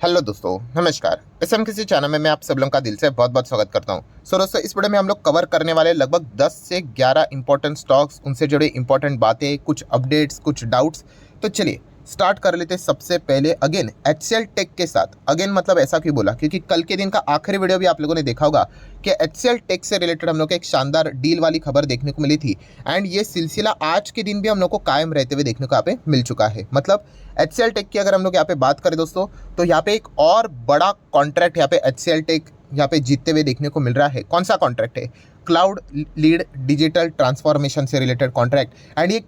Hello दोस्तों, नमस्कार। SM किसी चैनल में मैं आप सब लोगों का दिल से बहुत बहुत स्वागत करता हूं। सो दोस्तों, इस वीडियो में हम लोग कवर करने वाले लगभग 10 से 11 इंपॉर्टेंट स्टॉक्स, उनसे जुड़े इंपॉर्टेंट बातें, कुछ अपडेट्स, कुछ डाउट्स। तो चलिए स्टार्ट कर लेते हैं। सबसे पहले अगेन एचसीएल टेक के साथ। अगेन मतलब ऐसा क्यों बोला, क्योंकि कल के दिन का आखिरी वीडियो भी आप लोगों ने देखा होगा कि एचसीएल टेक से रिलेटेड हम लोग को एक शानदार डील वाली खबर देखने को मिली थी। एंड ये सिलसिला आज के दिन भी हम लोग को कायम रहते हुए देखने को यहाँ पे मिल चुका है। मतलब एचसीएल टेक की अगर हम लोग यहाँ पे बात करें दोस्तों, तो यहाँ पे एक और बड़ा कॉन्ट्रैक्ट यहाँ पे एचसीएल टेक यहाँ पे जीतते हुए देखने को मिल रहा है। कौन सा कॉन्ट्रैक्ट है? क्लाउड लीड डिजिटल ट्रांसफॉर्मेशन से रिलेटेड कॉन्ट्रैक्ट। एंड ये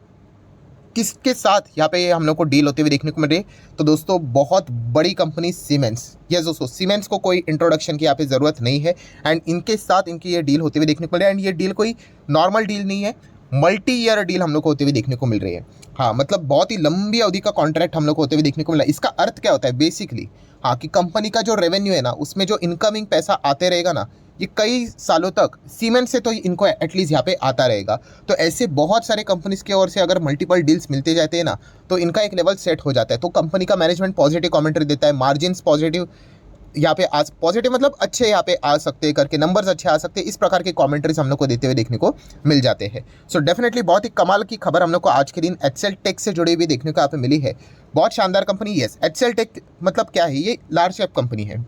किसके साथ यहाँ पे हम लोग को डील होते हुए देखने को मिल रही है? तो दोस्तों बहुत बड़ी कंपनी सीमेंस। यस दोस्तों, सीमेंस को कोई इंट्रोडक्शन की यहाँ पे ज़रूरत नहीं है। एंड इनके साथ इनकी ये डील होते हुए देखने को मिल रही है। एंड ये डील कोई नॉर्मल डील नहीं है, मल्टी ईयर डील हम लोग को होते हुए देखने को मिल रही है। हाँ, मतलब बहुत ही लंबी अवधि का कॉन्ट्रैक्ट हम लोग को होते हुए देखने को मिला। इसका अर्थ क्या होता है बेसिकली? हाँ, कि कंपनी का जो रेवेन्यू है ना, उसमें जो इनकमिंग पैसा आते रहेगा ना, ये कई सालों तक सीमेंट से तो इनको एटलीस्ट यहाँ पे आता रहेगा। तो ऐसे बहुत सारे कंपनीज की ओर से अगर मल्टीपल डील्स मिलते जाते हैं ना, तो इनका एक लेवल सेट हो जाता है। तो कंपनी का मैनेजमेंट पॉजिटिव कमेंट्री देता है, मार्जिन पॉजिटिव यहाँ पे आज पॉजिटिव मतलब अच्छे यहाँ पे आ सकते हैं करके, नंबर्स अच्छे आ सकते हैं, इस प्रकार के कमेंट्रीज हम लोग को देते हुए देखने को मिल जाते हैं। सो डेफिनेटली बहुत ही कमाल की खबर हम लोग को आज के दिन एचसीएल टेक से जुड़ी हुई देखने को यहाँ पे मिली है। बहुत शानदार कंपनी। यस, एचसीएल टेक मतलब क्या है? ये लार्ज कैप कंपनी है,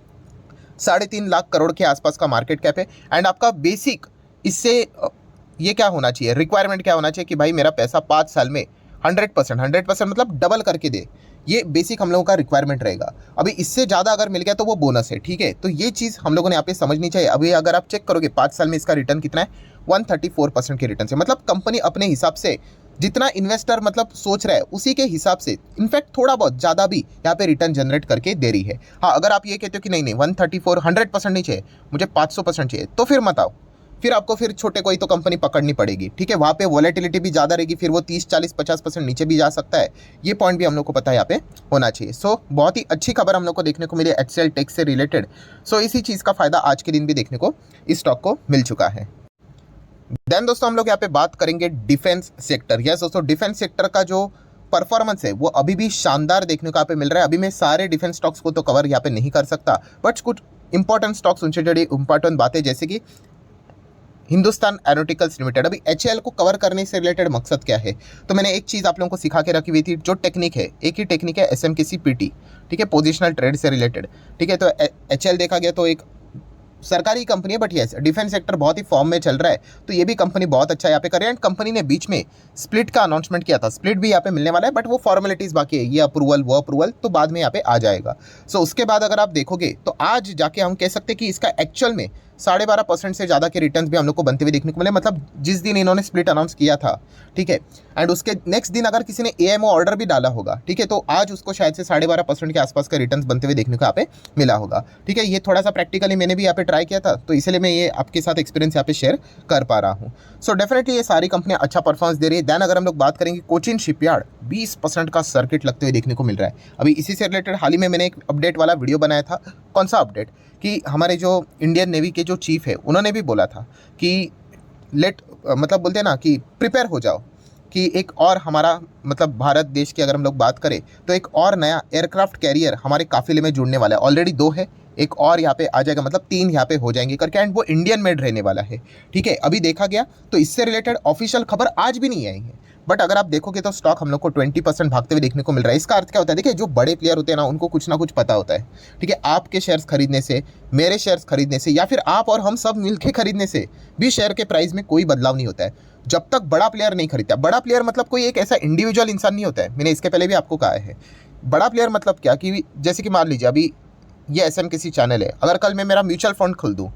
3.5 लाख करोड़ के आसपास का मार्केट कैप है। एंड आपका बेसिक इससे ये क्या होना चाहिए, रिक्वायरमेंट क्या होना चाहिए कि भाई मेरा पैसा 5 साल में 100% मतलब डबल करके दे। ये बेसिक हम लोगों का रिक्वायरमेंट रहेगा। अभी इससे ज़्यादा अगर मिल गया तो वो बोनस है, ठीक है। तो ये चीज़ हम लोगों ने यहाँ पे समझनी चाहिए। अभी अगर आप चेक करोगे 5 साल में इसका रिटर्न कितना है, 134% के रिटर्न से। मतलब कंपनी अपने हिसाब से जितना इन्वेस्टर मतलब सोच रहा है उसी के हिसाब से इनफैक्ट थोड़ा बहुत ज़्यादा भी यहाँ पे रिटर्न जनरेट करके दे रही है। हाँ, अगर आप ये कहते हो कि नहीं नहीं 134 100% नहीं चाहिए, मुझे 500% चाहिए, तो फिर मत आओ। फिर आपको फिर छोटे कोई तो कंपनी पकड़नी पड़ेगी, ठीक है। वहाँ पे वॉलेटिलिटी भी ज़्यादा रहेगी, फिर वो 30 40 50% नीचे भी जा सकता है। ये पॉइंट भी हम लोग को पता है यहाँ पे होना चाहिए। सो बहुत ही अच्छी खबर हम लोग को देखने को मिली एचसीएल टेक से रिलेटेड। सो इसी चीज़ का फायदा आज के दिन भी देखने को इस स्टॉक को मिल चुका है। देन दोस्तों हम लोग यहाँ पे बात करेंगे डिफेंस सेक्टर। यस दोस्तों, डिफेंस सेक्टर का जो परफॉर्मेंस है वो अभी भी शानदार देखने को यहाँ पे मिल रहा है। अभी मैं सारे डिफेंस स्टॉक्स को तो कवर यहाँ पे नहीं कर सकता, बट कुछ इंपॉर्टेंट स्टॉक्स उनसे जुड़ी इंपॉर्टेंट बातें, जैसे कि हिंदुस्तान एरोनॉटिकल्स लिमिटेड। अभी एचएएल को कवर करने से रिलेटेड मकसद क्या है? तो मैंने एक चीज़ आप लोगों को सिखा के रखी हुई थी, जो टेक्निक है, एक ही टेक्निक है, एसएमकेसी पीटी, ठीक है, पोजिशनल ट्रेड से रिलेटेड, ठीक है। तो एचएएल देखा गया तो एक सरकारी कंपनी है, बट यस डिफेंस सेक्टर बहुत ही फॉर्म में चल रहा है। तो ये भी कंपनी बहुत अच्छा यहाँ पे कर रही है। एंड कंपनी ने बीच में स्प्लिट का अनाउंसमेंट किया था, स्प्लिट भी यहाँ पे मिलने वाला है, बट वो फॉर्मेलिटीज़ बाकी है, ये अप्रूवल वो अप्रूवल तो बाद में यहाँ पे आ जाएगा। सो उसके बाद अगर आप देखोगे तो आज जाके हम कह सकते हैं कि इसका एक्चुअल में 12.5% से ज़्यादा के रिटर्न्स भी हम लोग को बनते हुए देखने को मिले। मतलब जिस दिन इन्होंने स्प्लिट अनाउंस किया था, ठीक है, एंड उसके नेक्स्ट दिन अगर किसी ने एएमओ ऑर्डर भी डाला होगा, ठीक है, तो आज उसको शायद से 12.5% के आसपास का रिटर्न्स बनते हुए देखने को यहाँ पे मिला होगा, ठीक है। ये थोड़ा सा प्रैक्टिकली मैंने भी यहाँ पे ट्राई किया था, तो इसलिए मैं ये आपके साथ एक्सपीरियंस यहाँ पे शेयर कर पा रहा हूँ। सो डेफिनेटली ये सारी कंपनियाँ अच्छा परफॉर्मेंस दे रही है। दैन अगर हम लोग बात करेंगे कोचिन शिपयार्ड, 20% का सर्किट लगते हुए देखने को मिल रहा है। अभी इसी से रिलेटेड हाल ही में मैंने एक अपडेट वाला वीडियो बनाया था। कौन सा अपडेट? कि हमारे जो इंडियन नेवी के जो चीफ है उन्होंने भी बोला था कि मतलब बोलते हैं ना कि प्रिपेयर हो जाओ, कि एक और हमारा मतलब भारत देश की अगर हम लोग बात करें तो एक और नया एयरक्राफ्ट कैरियर हमारे काफिले में जुड़ने वाला है। ऑलरेडी 2 है, एक और यहाँ पे आ जाएगा, मतलब 3 यहाँ पे हो जाएंगे करके। एंड वो इंडियन मेड रहने वाला है, ठीक है। अभी देखा गया तो इससे रिलेटेड ऑफिशियल खबर आज भी नहीं आई है, बट अगर आप देखोगे तो स्टॉक हम लोग को 20% भागते हुए देखने को मिल रहा है। इसका अर्थ क्या होता है? देखिए, जो बड़े प्लेयर होते हैं ना, उनको कुछ ना कुछ पता होता है, ठीक है। आपके शेयर्स खरीदने से, मेरे शेयर्स खरीदने से, या फिर आप और हम सब मिलकर खरीदने से भी शेयर के प्राइस में कोई बदलाव नहीं होता है, जब तक बड़ा प्लेयर नहीं खरीदता। बड़ा प्लेयर मतलब कोई एक ऐसा इंडिविजुअल इंसान नहीं होता है। मैंने इसके पहले भी आपको कहा है, बड़ा प्लेयर मतलब क्या, कि जैसे कि मान लीजिए अभी ये एसएम किसी चैनल है, अगर कल मैं मेरा म्यूचुअल फंड खोल दूँ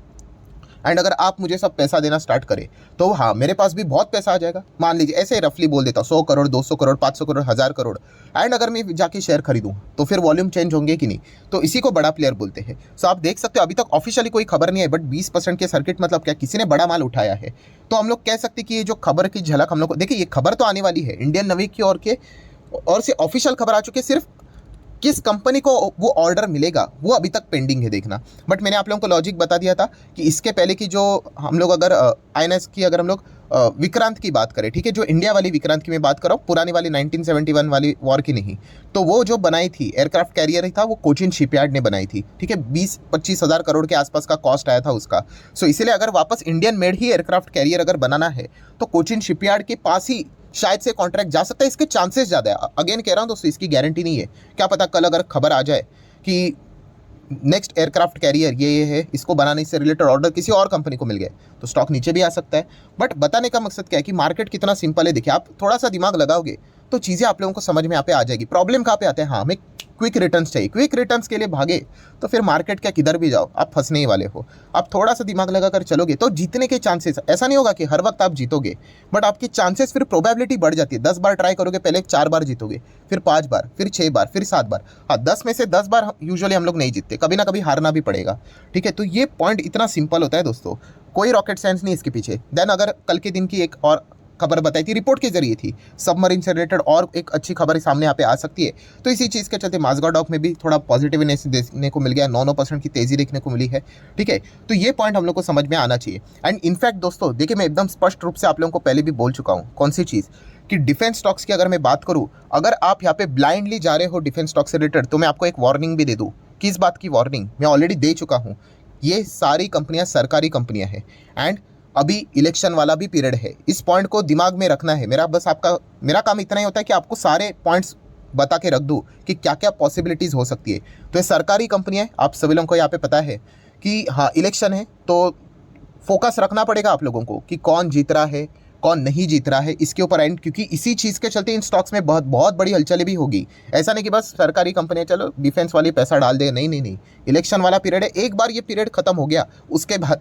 एंड अगर आप मुझे सब पैसा देना स्टार्ट करें, तो हाँ मेरे पास भी बहुत पैसा आ जाएगा। मान लीजिए ऐसे ही रफली बोल देता हूँ, 100 करोड़ 200 करोड़ 500 करोड़ 1000 करोड़। एंड अगर मैं जाके शेयर खरीदूँ तो फिर वॉल्यूम चेंज होंगे कि नहीं? तो इसी को बड़ा प्लेयर बोलते हैं। सो आप देख सकते हो, अभी तक ऑफिशियली कोई खबर नहीं है, बट 20% के सर्किट मतलब क्या, किसी ने बड़ा माल उठाया है। तो हम लोग कह सकते हैं कि ये जो खबर की झलक हम लोग को, देखिए ये खबर तो आने वाली है इंडियन नेवी की ओर से ऑफिशियल खबर आ चुकी है। सिर्फ किस कंपनी को वो ऑर्डर मिलेगा वो अभी तक पेंडिंग है देखना। बट मैंने आप लोगों को लॉजिक बता दिया था कि इसके पहले की जो हम लोग अगर आईएनएस की अगर हम लोग विक्रांत की बात करें, ठीक है, जो इंडिया वाली विक्रांत की मैं बात कर रहा हूँ, पुरानी वाली 1971 वाली वॉर की नहीं, तो वो जो बनाई थी एयरक्राफ्ट कैरियर ही था, वो कोचिन शिपयार्ड ने बनाई थी, ठीक है, 20-25 हज़ार करोड़ के आसपास का कॉस्ट आया था उसका। सो इसीलिए अगर वापस इंडियन मेड ही एयरक्राफ्ट कैरियर अगर बनाना है तो कोचिन शिपयार्ड के पास ही शायद से कॉन्ट्रैक्ट जा सकता है। इसके चांसेस ज़्यादा है, अगेन कह रहा हूँ दोस्तों, इसकी गारंटी नहीं है। क्या पता कल अगर खबर आ जाए कि नेक्स्ट एयरक्राफ्ट कैरियर ये है, इसको बनाने से रिलेटेड ऑर्डर किसी और कंपनी को मिल गए, तो स्टॉक नीचे भी आ सकता है। बट बताने का मकसद क्या है कि मार्केट कितना सिंपल है। देखिए, आप थोड़ा सा दिमाग लगाओगे तो चीज़ें आप लोगों को समझ में आ जाएगी। प्रॉब्लम कहाँ पे आते हैं, हाँ, हमें क्विक रिटर्न्स चाहिए। क्विक रिटर्न्स के लिए भागे तो फिर मार्केट क्या किधर भी जाओ आप फंसने ही वाले हो। आप थोड़ा सा दिमाग लगाकर चलोगे तो जीतने के चांसेस, ऐसा नहीं होगा कि हर वक्त आप जीतोगे, बट आपके चांसेस, फिर प्रोबेबिलिटी बढ़ जाती है। 10 बार ट्राई करोगे, पहले 4 बार जीतोगे, फिर 5 बार, फिर 6 बार, फिर 7 बार। हाँ, 10 में से 10 बार यूजुअली हम लोग नहीं जीतते, कभी ना कभी हारना भी पड़ेगा, ठीक है। तो ये पॉइंट इतना सिंपल होता है दोस्तों, कोई रॉकेट साइंस नहीं इसके पीछे। देन अगर कल के दिन की एक और खबर बताई थी, रिपोर्ट के जरिए थी, सबमरीन से रिलेटेड और एक अच्छी खबर सामने यहाँ पे आ सकती है। तो इसी चीज़ के चलते माज़गाडॉक में भी थोड़ा पॉजिटिवनेस देखने को मिल गया, 9% की तेज़ी देखने को मिली है, ठीक है। तो ये पॉइंट हम लोग को समझ में आना चाहिए। एंड इनफैक्ट दोस्तों देखिए, मैं एकदम स्पष्ट रूप से आप लोगों को पहले भी बोल चुका हूँ, कौन सी चीज़, कि डिफेंस स्टॉक्स की अगर मैं बात करूँ, अगर आप यहाँ पे ब्लाइंडली जा रहे हो डिफेंस स्टॉक से रिलेटेड, तो मैं आपको एक वार्निंग भी दे दूँ। किस बात की वार्निंग, मैं ऑलरेडी दे चुका हूँ। ये सारी कंपनियाँ सरकारी कंपनियाँ हैं एंड अभी इलेक्शन वाला भी पीरियड है। इस पॉइंट को दिमाग में रखना है। मेरा काम इतना ही होता है कि आपको सारे पॉइंट्स बता के रख दूँ कि क्या क्या पॉसिबिलिटीज़ हो सकती है। तो ये सरकारी कंपनियाँ हैं, आप सभी लोगों को यहाँ पे पता है कि हाँ इलेक्शन है, तो फोकस रखना पड़ेगा आप लोगों को कि कौन जीत रहा है, कौन नहीं जीत रहा है, इसके ऊपर एंड, क्योंकि इसी चीज़ के चलते इन स्टॉक्स में बहुत बहुत बड़ी हलचल भी होगी। ऐसा नहीं कि बस सरकारी कंपनियां चलो डिफेंस वाली पैसा डाल दे, नहीं नहीं नहीं। इलेक्शन वाला पीरियड है, एक बार ये पीरियड खत्म हो गया उसके बाद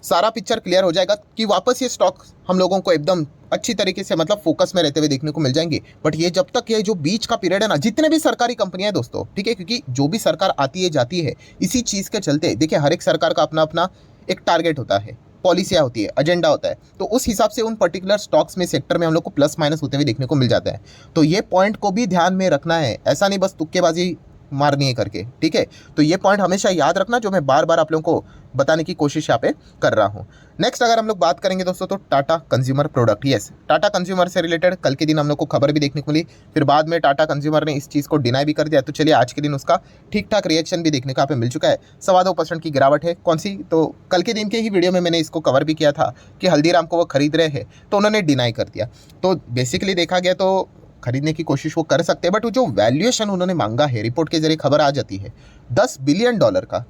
सारा पिक्चर क्लियर हो जाएगा कि वापस ये स्टॉक हम लोगों को एकदम अच्छी तरीके से मतलब फोकस में रहते हुए देखने को मिल जाएंगे। बट ये जब तक ये जो बीच का पीरियड है ना, जितने भी सरकारी कंपनियां हैं दोस्तों, ठीक है, क्योंकि जो भी सरकार आती है जाती है इसी चीज़ के चलते, देखिए हर एक सरकार का अपना अपना एक टारगेट होता है, पॉलिसियाँ होती है, एजेंडा होता है, तो उस हिसाब से उन पर्टिकुलर स्टॉक्स में, सेक्टर में हम लोग को प्लस माइनस होते हुए देखने को मिल जाता है। तो ये पॉइंट को भी ध्यान में रखना है, ऐसा नहीं बस तुक्केबाजी मारनी है करके, ठीक है। तो ये पॉइंट हमेशा याद रखना, जो मैं बार बार आप लोगों को बताने की कोशिश यहाँ पे कर रहा हूँ। नेक्स्ट अगर हम लोग बात करेंगे दोस्तों, तो Tata consumer product, yes, Tata consumer से रिलेटेड कल के दिन हम लोग को खबर भी देखने को मिली, फिर बाद में टाटा कंज्यूमर ने इस चीज़ को डिनाई भी कर दिया। तो चलिए आज के दिन उसका ठीक ठाक रिएक्शन भी देखने को यहाँ पे मिल चुका है। 2.25% की गिरावट है। कौन सी, तो कल के दिन के ही वीडियो में मैंने इसको कवर भी किया था कि हल्दीराम को वो खरीद रहे हैं, तो उन्होंने डिनाई कर दिया। तो बेसिकली देखा गया तो खरीदने की कोशिश वो कर सकते हैं, बट वो जो वैल्यूएशन उन्होंने मांगा है, रिपोर्ट के जरिए खबर आ जाती है $10 बिलियन का।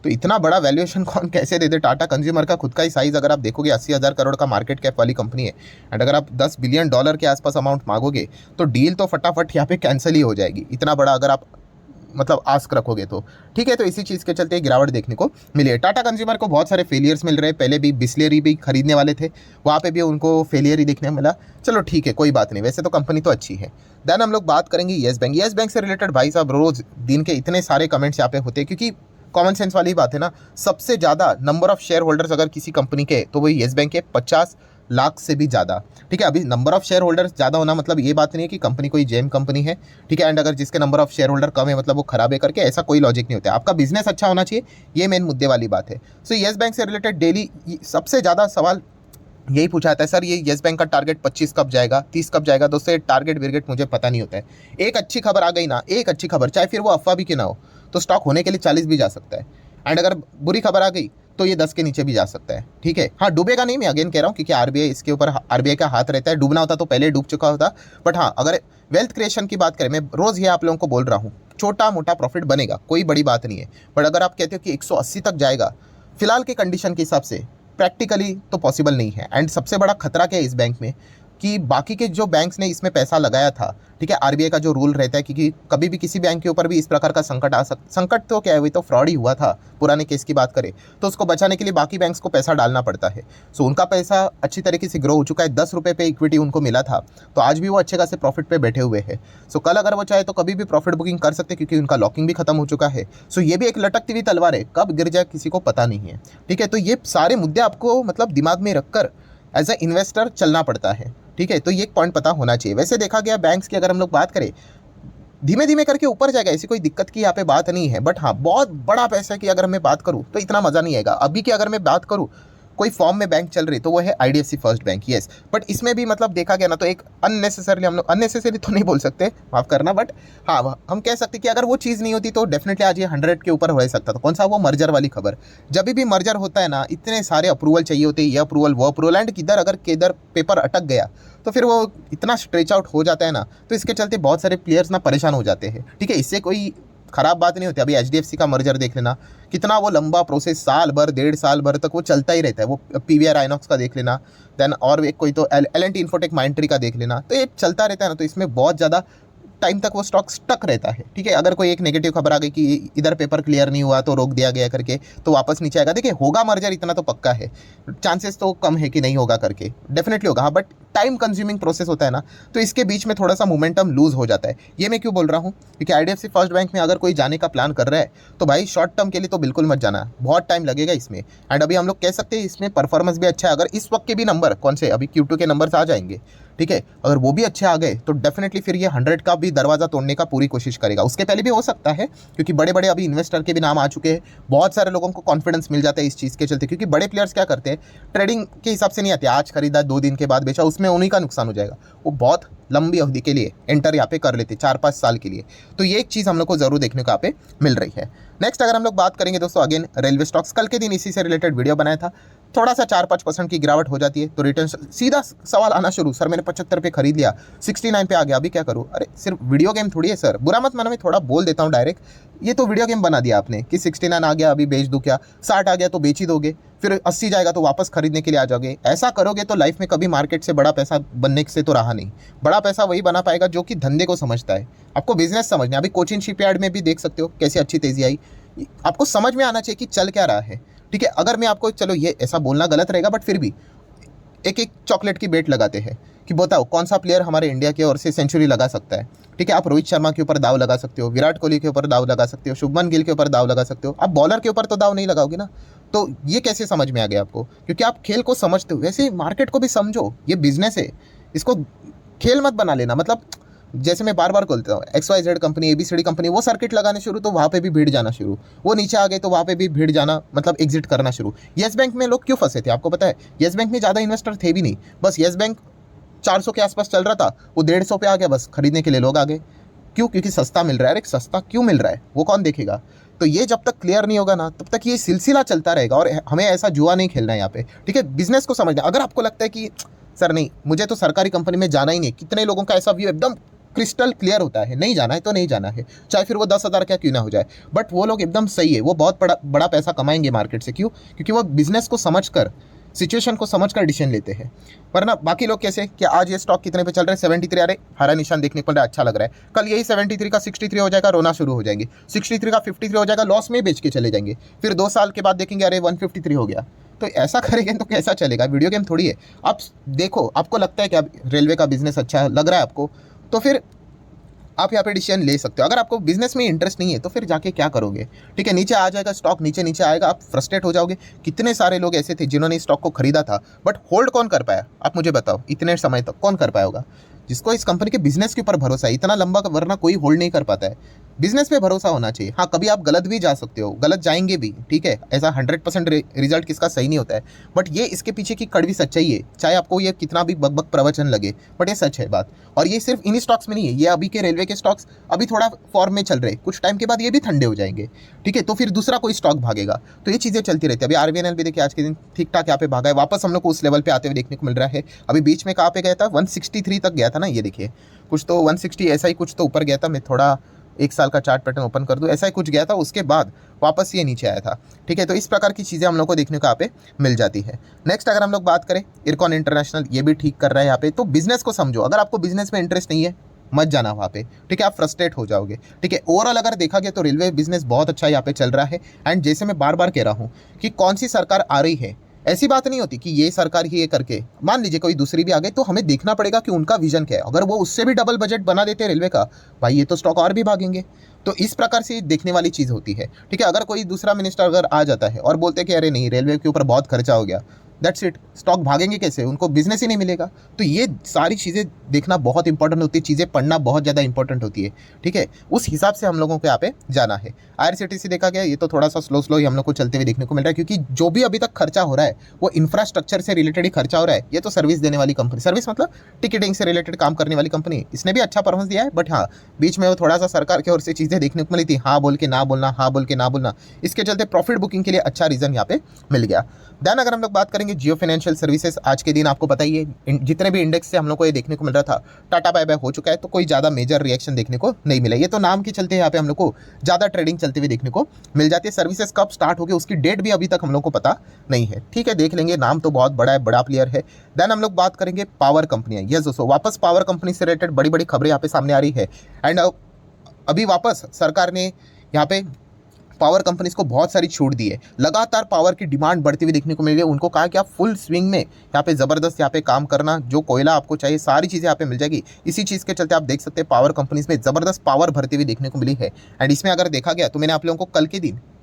तो इतना बड़ा वैल्यूएशन कौन कैसे दे दे। टाटा कंज्यूमर का खुद का ही साइज अगर आप देखोगे 80,000 करोड़ का मार्केट कैप वाली कंपनी है, एंड अगर आप $10 बिलियन के आसपास अमाउंट मांगोगे तो डील तो फटाफट यहाँ पे कैंसिल ही हो जाएगी, इतना बड़ा अगर आप मतलब आस्क रखोगे तो, ठीक है। तो इसी चीज़ के चलते गिरावट देखने को मिली है। टाटा कंज्यूमर को बहुत सारे फेलियर्स मिल रहे हैं, पहले भी बिस्लेरी भी खरीदने वाले थे, वहाँ पे भी उनको फेलियर ही देखने मिला। चलो ठीक है, कोई बात नहीं, वैसे तो कंपनी तो अच्छी है। देन हम लोग बात करेंगे येस बैंक। येस बैंक से रिलेटेड भाई साहब रोज़ दिन के इतने सारे कमेंट्स यहाँ पे होते हैं, क्योंकि कॉमन सेंस वाली बात है ना, सबसे ज़्यादा नंबर ऑफ शेयर होल्डर्स अगर किसी कंपनी के, तो वही येस बैंक के 50 लाख से भी ज़्यादा, ठीक है। अभी नंबर ऑफ शेयर होल्डर्स ज़्यादा होना मतलब ये बात नहीं है कि कंपनी कोई जेम कंपनी है, ठीक है। एंड अगर जिसके नंबर ऑफ शेयर होल्डर कम है मतलब वो खराब है करके, ऐसा कोई लॉजिक नहीं होता है। आपका बिजनेस अच्छा होना चाहिए, ये मेन मुद्दे वाली बात है। सो येस बैंक से रिलेटेड डेली सबसे ज़्यादा सवाल यही पूछा जाता है, सर ये येस बैंक का टारगेट 25 कब जाएगा, 30 कब जाएगा। दोस्तों ये टारगेट विरगेट मुझे पता नहीं होता है। एक अच्छी खबर आ गई ना, एक अच्छी खबर, चाहे फिर वो अफवाह भी क्यों ना हो, तो स्टॉक होने के लिए 40 भी जा सकता है। एंड अगर बुरी खबर आ गई तो ये 10 के नीचे भी जा सकता है, ठीक है। हाँ, डूबेगा नहीं, मैं अगेन कह रहा हूँ, क्योंकि आरबीआई इसके ऊपर, आरबीआई का हाथ रहता है। डूबना होता तो पहले डूब चुका होता। बट हाँ, अगर वेल्थ क्रिएशन की बात करें, मैं रोज़ ये आप लोगों को बोल रहा हूँ, छोटा मोटा प्रॉफिट बनेगा, कोई बड़ी बात नहीं है। बट अगर आप कहते हो कि 180 तक जाएगा, फिलहाल के कंडीशन के हिसाब से प्रैक्टिकली तो पॉसिबल नहीं है। एंड सबसे बड़ा खतरा क्या है इस बैंक में, कि बाकी के जो बैंक्स ने इसमें पैसा लगाया था, ठीक है, आरबीआई का जो रूल रहता है, क्योंकि कभी भी किसी बैंक के ऊपर भी इस प्रकार का संकट आ संकट तो क्या है, वही तो फ्रॉड ही हुआ था, पुराने केस की बात करें तो उसको बचाने के लिए बाकी बैंक्स को पैसा डालना पड़ता है। सो उनका पैसा अच्छी तरीके से ग्रो हो चुका है, 10 रुपये पे इक्विटी उनको मिला था, तो आज भी वो अच्छे खासे प्रॉफिट पे बैठे हुए हैं। सो कल अगर वो चाहे तो कभी भी प्रॉफिट बुकिंग कर सकते, क्योंकि उनका लॉकिंग भी खत्म हो चुका है। सो ये भी एक लटकती हुई तलवार है, कब गिर जाए किसी को पता नहीं है, ठीक है। तो ये सारे मुद्दे आपको मतलब दिमाग में रखकर एज ए इन्वेस्टर चलना पड़ता है, ठीक है। तो ये एक पॉइंट पता होना चाहिए। वैसे देखा गया बैंक्स की अगर हम लोग बात करें, धीमे धीमे करके ऊपर जाएगा, ऐसी कोई दिक्कत की यहाँ पे बात नहीं है। बट हाँ, बहुत बड़ा पैसा की अगर मैं बात करूँ तो इतना मज़ा नहीं आएगा। अभी की अगर मैं बात करूँ कोई फॉर्म में बैंक चल रही तो वो है IDFC first bank, yes. But इसमें भी मतलब देखा गया ना तो एक अननेसेसरली, हम लोग अननेसेसरी तो नहीं बोल सकते, माफ़ करना, बट हाँ हम कह सकते कि अगर वो चीज़ नहीं होती तो डेफिनेटली आज ये 100 के ऊपर हो सकता था। कौन सा? वो मर्जर वाली खबर। जब भी मर्जर होता है ना, इतने सारे अप्रूवल चाहिए होते हैं, ये अप्रूवल वो अप्रूवल, एंड किधर अगर किधर पेपर अटक गया तो फिर वो इतना स्ट्रेच आउट हो जाता है ना, तो इसके चलते बहुत सारे प्लेयर्स ना परेशान हो जाते हैं। ठीक है, इससे कोई खराब बात नहीं होती। अभी एचडीएफसी का मर्जर देख लेना, कितना वो लंबा प्रोसेस, साल भर 1.5 साल भर तक वो चलता ही रहता है। वो पीवीआर आइनॉक्स का देख लेना, देन और एक कोई तो एल&टी इन्फोटेक माइंट्री का देख लेना, तो ये चलता रहता है ना, तो इसमें बहुत ज़्यादा टाइम तक वो स्टॉक स्टक रहता है। ठीक है, अगर कोई एक नेगेटिव खबर आ गई कि इधर पेपर क्लियर नहीं हुआ तो रोक दिया गया करके, तो वापस नीचे आएगा। देखिए, होगा मर्जर, इतना तो पक्का है, चांसेस तो कम है कि नहीं होगा करके, डेफिनेटली होगा। हाँ, बट टाइम कंज्यूमिंग प्रोसेस होता है ना, तो इसके बीच में थोड़ा सा मोमेंटम लूज हो जाता है। ये मैं क्यों बोल रहा हूँ? क्योंकि आईडीएफसी फर्स्ट बैंक में अगर कोई जाने का प्लान कर रहा है तो भाई शॉर्ट टर्म के लिए तो बिल्कुल मत जाना, बहुत टाइम लगेगा इसमें। एंड अभी हम लोग कह सकते हैं इसमें परफॉर्मेंस भी अच्छा है। अगर इस वक्त के भी नंबर कौन से, अभी Q2 के नंबर्स आ जाएंगे, ठीक है, अगर वो भी अच्छे आ गए तो डेफिनेटली फिर ये 100 का भी दरवाज़ा तोड़ने का पूरी कोशिश करेगा। उसके पहले भी हो सकता है, क्योंकि बड़े बड़े अभी इन्वेस्टर के भी नाम आ चुके हैं, बहुत सारे लोगों को कॉन्फिडेंस मिल जाता है इस चीज़ के चलते। क्योंकि बड़े प्लेयर्स क्या करते हैं, ट्रेडिंग के हिसाब से नहीं आते, आज खरीदा 2 दिन के बाद बेचा, उसमें उन्हीं का नुकसान हो जाएगा। वो बहुत लंबी अवधि के लिए एंटर यहाँ पे कर लेते, 4-5 साल के लिए। तो ये एक चीज़ हम लोग को ज़रूर देखने को यहाँ पे मिल रही है। नेक्स्ट अगर हम लोग बात करेंगे दोस्तों, अगेन रेलवे स्टॉक्स, कल के दिन इसी से रिलेटेड वीडियो बनाया था। थोड़ा सा 4-5% की गिरावट हो जाती है तो रिटर्न, सीधा सवाल आना शुरू, सर मैंने 75 पे खरीद लिया, 69 पे आ गया, अभी क्या करूँ? अरे सिर्फ वीडियो गेम थोड़ी है सर, बुरा मत मानो, मैं थोड़ा बोल देता हूँ डायरेक्ट, ये तो वीडियो गेम बना दिया आपने कि 69 आ गया अभी बेच दूँ क्या, 60 आ गया तो बेच ही दोगे, फिर 80 जाएगा तो वापस खरीदने के लिए आ जाओगे। ऐसा करोगे तो लाइफ में कभी मार्केट से बड़ा पैसा बनने से तो रहा नहीं। बड़ा पैसा वही बना पाएगा जो कि धंधे को समझता है। आपको बिजनेस समझना है। अभी कोचिन शिपयार्ड में भी देख सकते हो कैसी अच्छी तेजी आई। आपको समझ में आना चाहिए कि चल क्या रहा है। ठीक है, अगर मैं आपको, चलो ये ऐसा बोलना गलत रहेगा, बट फिर भी एक एक चॉकलेट की बेट लगाते हैं कि बताओ कौन सा प्लेयर हमारे इंडिया की ओर से सेंचुरी लगा सकता है। ठीक है, आप रोहित शर्मा के ऊपर दाव लगा सकते हो, विराट कोहली के ऊपर दाव लगा सकते हो, शुभमन गिल के ऊपर दाव लगा सकते हो, आप बॉलर के ऊपर तो दाव नहीं लगाओगे ना। तो ये कैसे समझ में आ गया आपको? क्योंकि आप खेल को समझते हो। वैसे मार्केट को भी समझो, ये बिजनेस है, इसको खेल मत बना लेना। मतलब जैसे मैं बार बार बोलता हूँ, XYZ कंपनी, ABCD कंपनी, वो सर्किट लगाने शुरू तो वहाँ पे भी भीड़ जाना शुरू, वो नीचे आ गए तो वहाँ पे भी भीड़ जाना, मतलब एग्जिट करना शुरू। येस बैंक में लोग क्यों फंसे थे आपको पता है? येस बैंक में ज़्यादा इन्वेस्टर थे भी नहीं, बस येस बैंक 400 के आसपास चल रहा था, वो 150 पे आ गया, बस खरीदने के लिए लोग आ गए। क्यों? क्योंकि सस्ता मिल रहा है। अरे सस्ता क्यों मिल रहा है वो कौन देखेगा? तो ये जब तक क्लियर नहीं होगा ना, तब तक ये सिलसिला चलता रहेगा। और हमें ऐसा जुआ नहीं खेलना है यहाँ पे। ठीक है, बिजनेस को समझना। अगर आपको लगता है कि सर नहीं, मुझे तो सरकारी कंपनी में जाना ही नहीं, कितने लोगों का ऐसा व्यू एकदम क्रिस्टल क्लियर होता है, नहीं जाना है तो नहीं जाना है, चाहे फिर वो 10,000 क्या क्यों ना हो जाए, बट वो लोग एकदम सही है, वो बहुत बड़ा पैसा कमाएंगे मार्केट से। क्यों? क्योंकि वो बिजनेस को समझकर, सिचुएशन को समझकर डिसीजन लेते हैं। वरना बाकी लोग कैसे कि आज ये स्टॉक कितने पे चल रहे हैं, 73, अरे हरा निशान देखने को मिल रहा है, अच्छा लग रहा है, कल यही 73 का 63 हो जाएगा, रोना शुरू हो जाएंगे, 63 का 53 हो जाएगा, लॉस में बेच के चले जाएंगे, फिर 2 साल के बाद देखेंगे अरे 153 हो गया। तो ऐसा करेंगे तो कैसा चलेगा? वीडियो गेम थोड़ी है। आप देखो, आपको लगता है कि अब रेलवे का बिजनेस अच्छा लग रहा है आपको, तो फिर आप यहाँ पे डिसीजन ले सकते हो। अगर आपको बिजनेस में इंटरेस्ट नहीं है तो फिर जाके क्या करोगे? ठीक है, नीचे आ जाएगा स्टॉक, नीचे आएगा, आप फ्रस्ट्रेट हो जाओगे। कितने सारे लोग ऐसे थे जिन्होंने स्टॉक को खरीदा था, बट होल्ड कौन कर पाया? आप मुझे बताओ, इतने समय तक कौन कर पाया होगा? जिसको इस कंपनी के बिजनेस के ऊपर भरोसा है, इतना लंबा, वरना कोई होल्ड नहीं कर पाता है। बिजनेस पे भरोसा होना चाहिए। हाँ, कभी आप गलत भी जा सकते हो, गलत जाएंगे भी, ठीक है, ऐसा 100% रिजल्ट किसका सही नहीं होता है, बट ये इसके पीछे की कड़वी सच्चाई है। चाहे आपको ये कितना भी बकबक प्रवचन लगे, बट ये सच है बात। और ये सिर्फ इन्हीं स्टॉक्स में नहीं है, ये अभी के रेलवे के स्टॉक्स अभी थोड़ा फॉर्म में चल रहे, कुछ टाइम के बाद ये भी ठंडे हो जाएंगे। ठीक है, तो फिर दूसरा कोई स्टॉक भागेगा। तो ये चीज़ें चलती रहती है। अभी RVNL भी देखिए आज के दिन ठीक ठाक यहाँ पे भागा है, वापस हम लोग को उस लेवल पे आते हुए देखने को मिल रहा है। अभी बीच में कहाँ पे गया था, 163 तक गया था ना, ये देखिए, कुछ तो 160 ऐसा ही कुछ तो ऊपर गया था। मैं थोड़ा 1 साल का चार्ट पैटर्न ओपन कर दूं, ऐसा ही कुछ गया था, उसके बाद वापस ये नीचे आया था। ठीक है, तो इस प्रकार की चीज़ें हम लोग को देखने को यहाँ पे मिल जाती है। नेक्स्ट अगर हम लोग बात करें, इरकॉन इंटरनेशनल, ये भी ठीक कर रहा है यहाँ पे। तो बिजनेस को समझो। अगर आपको बिजनेस में इंटरेस्ट नहीं है, मत जाना वहाँ पे। ठीक है, आप फ्रस्ट्रेट हो जाओगे। ठीक है, ओवरऑल अगर देखा गया तो रेलवे बिजनेस बहुत अच्छा यहाँ पे चल रहा है। एंड जैसे मैं बार बार कह रहा हूँ कि कौन सी सरकार आ रही है, ऐसी बात नहीं होती कि ये सरकार ही ये करके, मान लीजिए कोई दूसरी भी आ गई, तो हमें देखना पड़ेगा कि उनका विजन क्या है। अगर वो उससे भी डबल बजट बना देते हैं रेलवे का, भाई ये तो स्टॉक और भी भागेंगे। तो इस प्रकार से देखने वाली चीज़ होती है। ठीक है, अगर कोई दूसरा मिनिस्टर अगर आ जाता है और बोलते हैं कि अरे नहीं, रेलवे के ऊपर बहुत खर्चा हो गया, दैट्स इट। स्टॉक भागेंगे कैसे, उनको बिजनेस ही नहीं मिलेगा। तो ये सारी चीज़ें देखना बहुत इंपॉर्टेंट होती है, चीज़ें पढ़ना बहुत ज़्यादा इंपॉर्टेंट होती है, ठीक है। उस हिसाब से हम लोगों को यहाँ पे जाना है। IRCTC देखा गया, ये तो थोड़ा सा स्लो स्लो ही हम लोग को चलते हुए देखने को मिल रहा है, क्योंकि जो भी अभी तक खर्चा हो रहा है वो इंफ्रास्ट्रक्चर से रिलेटेड ही खर्चा हो रहा है। ये तो सर्विस देने वाली कंपनी, सर्विस मतलब टिकटिंग से रिलेटेड काम करने वाली कंपनी, इसने भी अच्छा परफॉर्मेंस दिया है। बट हाँ, बीच में वो थोड़ा सा सरकार की ओर से चीज़ें देखने को मिली थी, हाँ बोल के ना बोलना, हाँ बोल के ना बोलना, इसके चलते प्रॉफिट बुकिंग के लिए अच्छा रीज़न यहाँ पे मिल गया। देन अगर हम लोग बात करेंगे जियो फाइनेंशियल सर्विसेज, आज के दिन आपको पता ही है जितने भी इंडेक्स से हम लोग को ये देखने को मिल रहा था, टाटा बाय बाय हो चुका है, तो कोई ज़्यादा मेजर रिएक्शन देखने को नहीं मिला। ये तो नाम के चलते यहाँ पे हम लोग को ज़्यादा ट्रेडिंग चलते हुए देखने को मिल जाती है। सर्विसेज कब स्टार्ट होगी उसकी डेट भी अभी तक हम लोग को पता नहीं है, ठीक है, देख लेंगे, नाम तो बहुत बड़ा है, बड़ा प्लेयर है। देन हम लोग बात करेंगे पावर कंपनियां। यस दोस्तों, वापस पावर कंपनी से रिलेटेड बड़ी बड़ी खबरें यहाँ पे सामने आ रही है। एंड अभी वापस सरकार ने यहाँ पे पावर कंपनीज को बहुत सारी छूट दी है। लगातार पावर की डिमांड बढ़ती हुई देखने को मिल रही है। उनको कहा कि आप फुल स्विंग में यहाँ पे ज़बरदस्त यहाँ पे काम करना, जो कोयला आपको चाहिए सारी चीज़ें यहाँ पे मिल जाएगी। इसी चीज़ के चलते आप देख सकते हैं पावर कंपनीज में ज़बरदस्त पावर भरती हुई देखने को मिली है। एंड इसमें अगर देखा गया तो मैंने आप लोगों को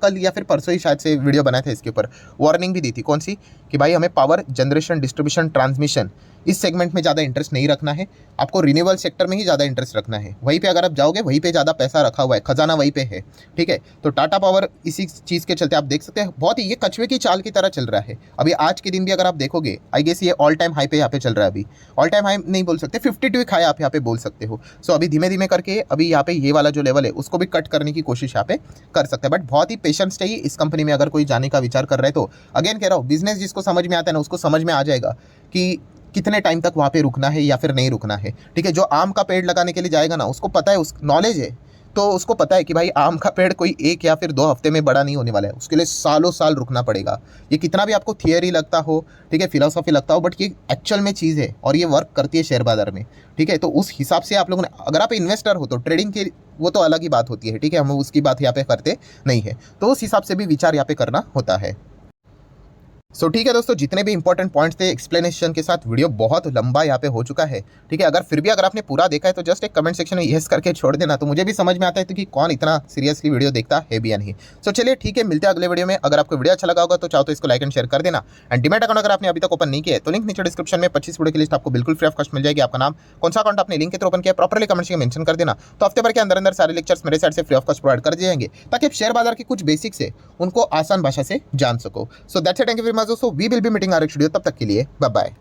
कल या फिर परसों ही शायद से वीडियो बनाया था, इसके ऊपर वार्निंग भी दी थी। कौन सी? कि भाई हमें पावर जनरेशन, डिस्ट्रीब्यूशन, ट्रांसमिशन इस सेगमेंट में ज़्यादा इंटरेस्ट नहीं रखना है, आपको रिन्यूएबल सेक्टर में ही ज़्यादा इंटरेस्ट रखना है। वहीं पे अगर आप जाओगे वहीं पे ज़्यादा पैसा रखा हुआ है, खजाना वहीं पे है, ठीक है। तो टाटा पावर इसी चीज़ के चलते आप देख सकते हैं बहुत ही ये कछुए की चाल की तरह चल रहा है। अभी आज के दिन भी अगर आप देखोगे, आई गेस ये ऑल टाइम हाई पे यहाँ पे चल रहा है। अभी ऑल टाइम हाई नहीं बोल सकते, 52 वीक हाई आप यहाँ पे बोल सकते हो। सो अभी धीमे धीमे करके अभी यहाँ पे ये वाला जो लेवल है उसको भी कट करने की कोशिश यहाँ पे कर सकते हैं। बट बहुत ही पेशेंस चाहिए इस कंपनी में, अगर कोई जाने का विचार कर रहा है तो। अगेन कह रहा हूँ, बिजनेस जिसको समझ में आता है ना उसको समझ में आ जाएगा कि कितने टाइम तक वहाँ पे रुकना है या फिर नहीं रुकना है, ठीक है। जो आम का पेड़ लगाने के लिए जाएगा ना उसको पता है, उस नॉलेज है, तो उसको पता है कि भाई आम का पेड़ कोई 1 या फिर 2 हफ्ते में बड़ा नहीं होने वाला है, उसके लिए सालों साल रुकना पड़ेगा। ये कितना भी आपको थियरी लगता हो, ठीक है, फिलोसॉफी लगता हो, बट ये एक्चुअल में चीज़ है और ये वर्क करती है शेयर बाजार में, ठीक है। तो उस हिसाब से आप लोगों ने, अगर आप इन्वेस्टर हो तो ट्रेडिंग की वो तो अलग ही बात होती है, ठीक है, हम उसकी बात यहाँ पे करते नहीं है। तो उस हिसाब से भी विचार यहाँ पे करना होता है। सो ठीक है दोस्तों, जितने भी इंपॉर्टेंट पॉइंट्स थे एक्सप्लेनेशन के साथ, वीडियो बहुत लंबा यहाँ पे हो चुका है, ठीक है। अगर आपने पूरा देखा है तो जस्ट एक कमेंट सेक्शन में यस करके छोड़ देना, तो मुझे भी समझ में आता है कि कौन इतना सीरियसली वीडियो देखता है भी या नहीं। सो चलिए ठीक है, मिलते हैं अगले वीडियो में। अगर आपको वीडियो अच्छा लगा होगा तो चाहो तो इसको लाइक एंड शेयर कर देना। एंड डीमैट अकाउंट अगर आपने अभी तक ओपन नहीं किया है तो लिंक नीचे डिस्क्रिप्शन में 25 वीडियो की लिस्ट आपको बिल्कुल फ्री ऑफ कॉस्ट मिल जाएगी। आपका नाम, कौन सा अकाउंट आपने लिंक के थ्रू ओपन किया, प्रॉपर्ली कमेंट्स में मेंशन कर देना। तो हफ्ते भर के अंदर अंदर सारे लेक्चर्स मेरे साइड से फ्री ऑफ कॉस्ट प्रोवाइड कर दिए जाएंगे, ताकि आप शेयर बाजार के कुछ बेसिक्स है उनको आसान भाषा से जान सको। So that's it, thank you very much दोस्तों, we will be meeting our next video. तब तक के लिए बाय बाय।